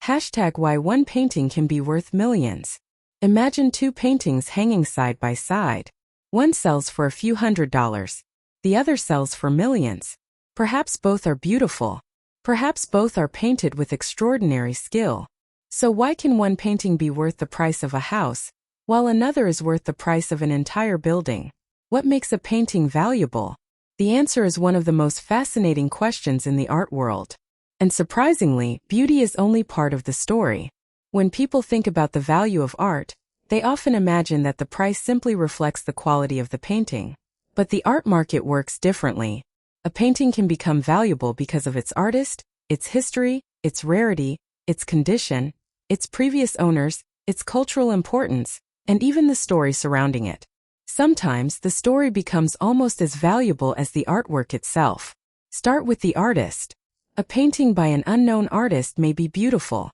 Why one painting can be worth millions. Imagine two paintings hanging side by side. One sells for a few $100s. The other sells for millions. Perhaps both are beautiful. Perhaps both are painted with extraordinary skill. So why can one painting be worth the price of a house, while another is worth the price of an entire building? What makes a painting valuable? The answer is one of the most fascinating questions in the art world. And surprisingly, beauty is only part of the story. When people think about the value of art, they often imagine that the price simply reflects the quality of the painting. But the art market works differently. A painting can become valuable because of its artist, its history, its rarity, its condition, its previous owners, its cultural importance, and even the story surrounding it. Sometimes the story becomes almost as valuable as the artwork itself. Start with the artist. A painting by an unknown artist may be beautiful.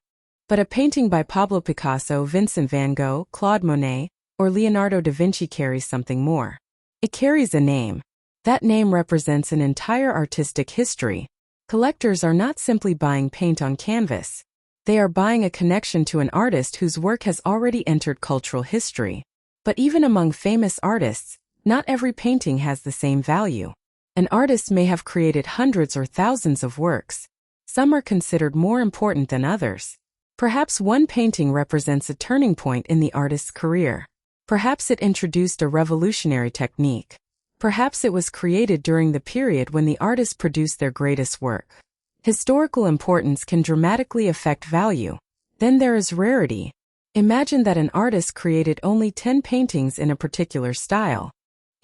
But a painting by Pablo Picasso, Vincent van Gogh, Claude Monet, or Leonardo da Vinci carries something more. It carries a name. That name represents an entire artistic history. Collectors are not simply buying paint on canvas. They are buying a connection to an artist whose work has already entered cultural history. But even among famous artists, not every painting has the same value. An artist may have created hundreds or thousands of works. Some are considered more important than others. Perhaps one painting represents a turning point in the artist's career. Perhaps it introduced a revolutionary technique. Perhaps it was created during the period when the artist produced their greatest work. Historical importance can dramatically affect value. Then there is rarity. Imagine that an artist created only 10 paintings in a particular style.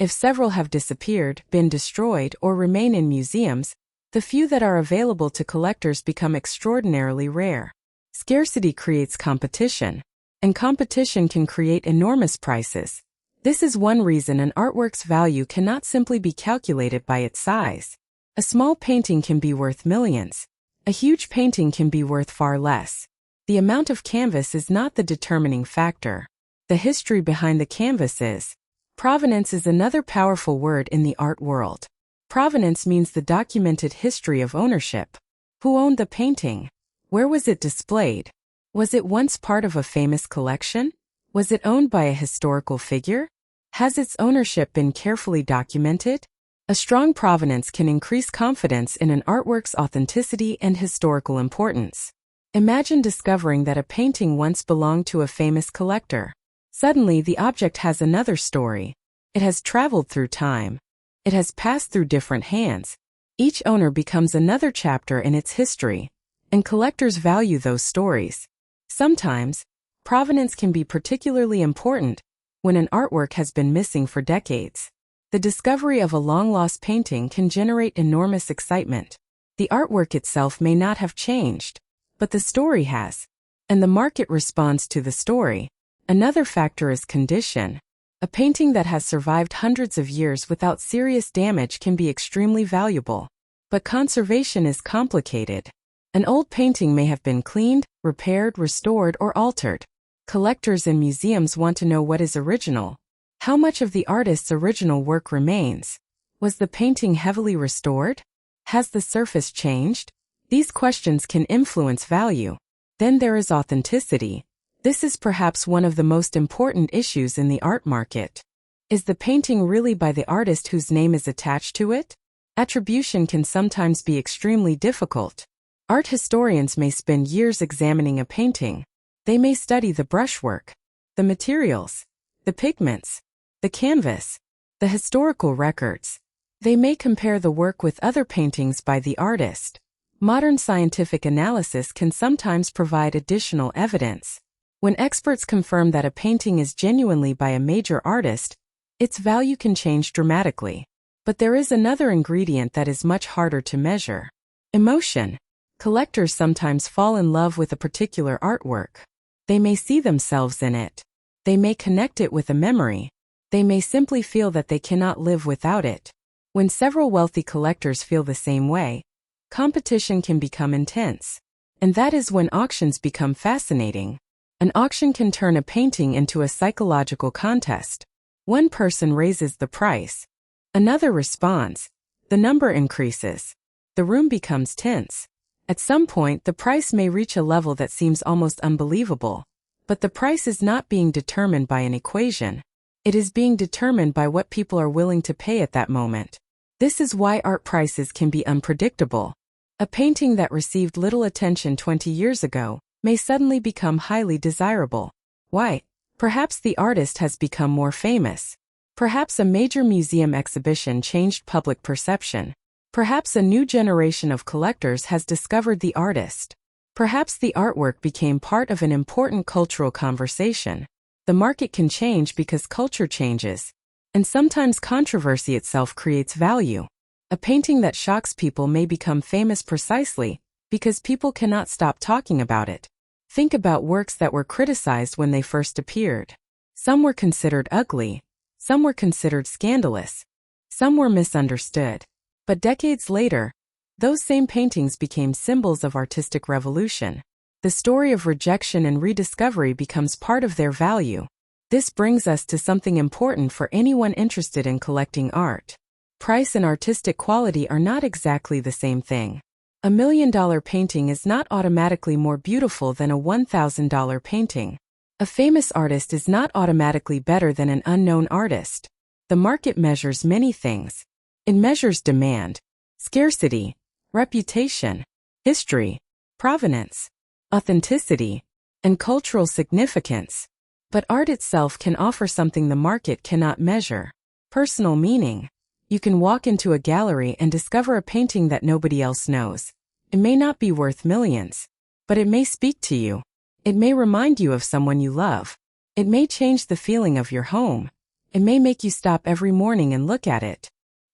If several have disappeared, been destroyed, or remain in museums, the few that are available to collectors become extraordinarily rare. Scarcity creates competition, and competition can create enormous prices. This is one reason an artwork's value cannot simply be calculated by its size. A small painting can be worth millions. A huge painting can be worth far less. The amount of canvas is not the determining factor. The history behind the canvas is. Provenance is another powerful word in the art world. Provenance means the documented history of ownership. Who owned the painting? Where was it displayed? Was it once part of a famous collection? Was it owned by a historical figure? Has its ownership been carefully documented? A strong provenance can increase confidence in an artwork's authenticity and historical importance. Imagine discovering that a painting once belonged to a famous collector. Suddenly, the object has another story. It has traveled through time. It has passed through different hands. Each owner becomes another chapter in its history, and collectors value those stories. Sometimes, provenance can be particularly important when an artwork has been missing for decades. The discovery of a long-lost painting can generate enormous excitement. The artwork itself may not have changed, but the story has, and the market responds to the story. Another factor is condition. A painting that has survived hundreds of years without serious damage can be extremely valuable. But conservation is complicated. An old painting may have been cleaned, repaired, restored, or altered. Collectors and museums want to know what is original. How much of the artist's original work remains? Was the painting heavily restored? Has the surface changed? These questions can influence value. Then there is authenticity. This is perhaps one of the most important issues in the art market. Is the painting really by the artist whose name is attached to it? Attribution can sometimes be extremely difficult. Art historians may spend years examining a painting. They may study the brushwork, the materials, the pigments, the canvas, the historical records. They may compare the work with other paintings by the artist. Modern scientific analysis can sometimes provide additional evidence. When experts confirm that a painting is genuinely by a major artist, its value can change dramatically. But there is another ingredient that is much harder to measure. Emotion. Collectors sometimes fall in love with a particular artwork. They may see themselves in it. They may connect it with a memory. They may simply feel that they cannot live without it. When several wealthy collectors feel the same way, competition can become intense. And that is when auctions become fascinating. An auction can turn a painting into a psychological contest. One person raises the price. Another responds. The number increases. The room becomes tense. At some point, the price may reach a level that seems almost unbelievable. But the price is not being determined by an equation. It is being determined by what people are willing to pay at that moment. This is why art prices can be unpredictable. A painting that received little attention 20 years ago may suddenly become highly desirable. Why? Perhaps the artist has become more famous. Perhaps a major museum exhibition changed public perception. Perhaps a new generation of collectors has discovered the artist. Perhaps the artwork became part of an important cultural conversation. The market can change because culture changes. And sometimes controversy itself creates value. A painting that shocks people may become famous precisely because people cannot stop talking about it. Think about works that were criticized when they first appeared. Some were considered ugly. Some were considered scandalous. Some were misunderstood. But decades later, those same paintings became symbols of artistic revolution. The story of rejection and rediscovery becomes part of their value. This brings us to something important for anyone interested in collecting art. Price and artistic quality are not exactly the same thing. $1 million painting is not automatically more beautiful than a $1,000 painting. A famous artist is not automatically better than an unknown artist. The market measures many things. It measures demand, scarcity, reputation, history, provenance, authenticity, and cultural significance. But art itself can offer something the market cannot measure: personal meaning. You can walk into a gallery and discover a painting that nobody else knows. It may not be worth millions, but it may speak to you. It may remind you of someone you love. It may change the feeling of your home. It may make you stop every morning and look at it.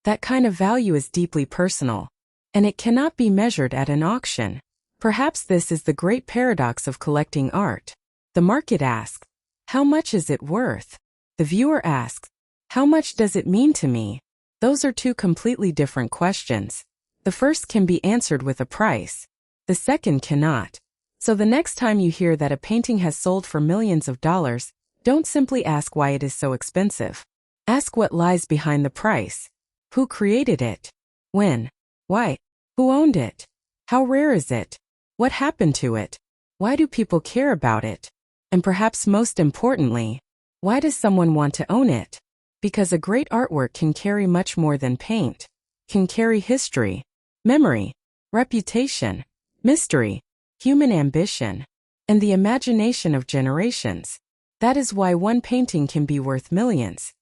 That kind of value is deeply personal, and it cannot be measured at an auction. Perhaps this is the great paradox of collecting art. The market asks, how much is it worth? The viewer asks, how much does it mean to me? Those are two completely different questions. The first can be answered with a price. The second cannot. So the next time you hear that a painting has sold for millions of dollars, don't simply ask why it is so expensive. Ask what lies behind the price. Who created it? When? Why? Who owned it? How rare is it? What happened to it? Why do people care about it? And perhaps most importantly, why does someone want to own it? Because a great artwork can carry much more than paint. Can carry history, memory, reputation, mystery, human ambition, and the imagination of generations. That is why one painting can be worth millions.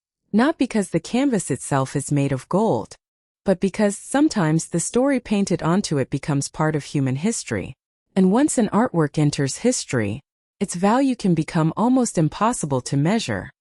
Not because the canvas itself is made of gold, but because sometimes the story painted onto it becomes part of human history. And once an artwork enters history, its value can become almost impossible to measure.